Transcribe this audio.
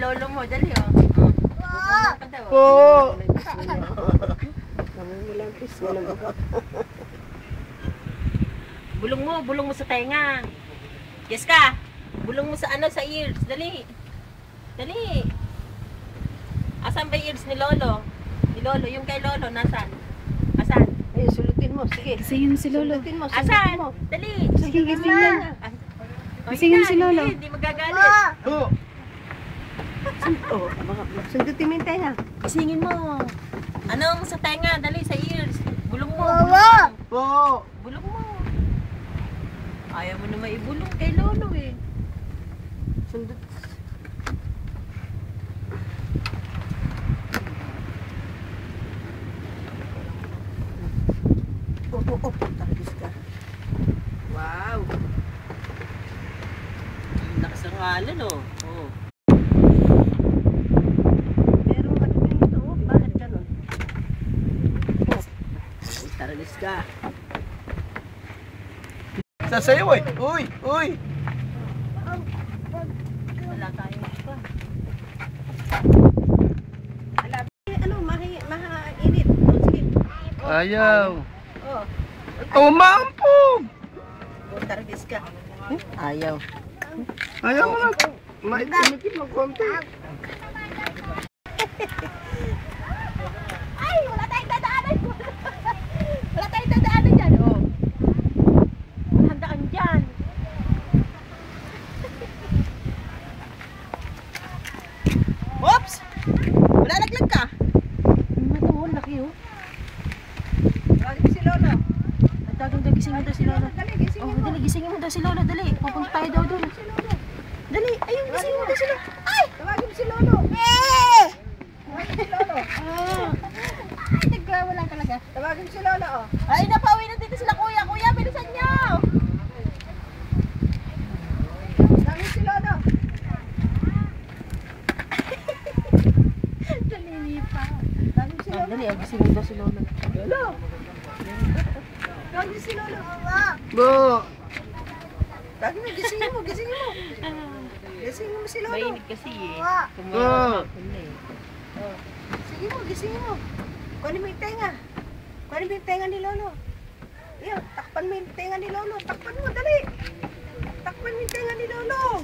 lolo mo. Dali, oh. Po! Bulong mo sa tenga. Yes ka. Bulong mo sa ano, sa ears. Dali. Dali. Asan ba ears ni lolo? Ni lolo, yung kay lolo, nasan? Asan? Eh, sulutin mo, sige. Gisingin mo si lolo. Sulutin mo, Asan? mo. Dali. Sige, gisingin na. Oh, Gisingin yun si na, lolo. Hindi magagalit. Oh! Oh, sundutin mo yung tenga. Gisingin mo. Anong sa tenga? Dali, sa ears. Bulong mo. Po! Bulong mo. Ayaw mo na maibulong kay lolo eh. Sundot. Oh, targis ka. Wow. Lakas ng ngalan oh. Oh. Pero ano yun ito? Bakit ganun? Taragis ka. Sasayaw eh! Uy! Uy! Wala tayong iba. Ano, mahainit. Oh, sige. Ayaw. Oh, Umampog! oh targis ka. Ayaw. Ayaw mo lang. Maitimikit ng konti. Ay! Wala tayong dadaanan! Wala tayong dadaanan dyan! Oh. Handaan dyan! Oops! Wala laglag ka! Matuhol, laki oh. Tawagin si Lolo. At tawagin daw, gisingin mo daw si lolo. Dali, gisingin Oh, mo. dali, gisingin mo daw si lolo, dali. Pupunta tayo daw dun. Dali, ayun, gisingin mo daw si lolo. Ay! Tawagin si Lolo. Tawagin si Lolo. Ay, nagwawala talaga. Tawagin si Lolo, oh. Ay, napauwi na dito sila kuya! Kuya, bilisan niyo! Tawagin si Lolo. Nalilipa. Tawagin si Oh, Lolo. dali, gisingin daw si lolo. Lolo. Tawagin si Lolo. Bo! Tawagin mo, gisingin mo, gisingin mo. Gisingin mo si Lolo. Mainit kasi eh. Oh! Sige mo, gisingin mo. Kunin mo yung tenga. Kunin mo yung tenga ni Lolo. Iyo, takpan mo yung tenga ni Lolo. Takpan mo, dali. Takpan mo yung tenga ni Lolo.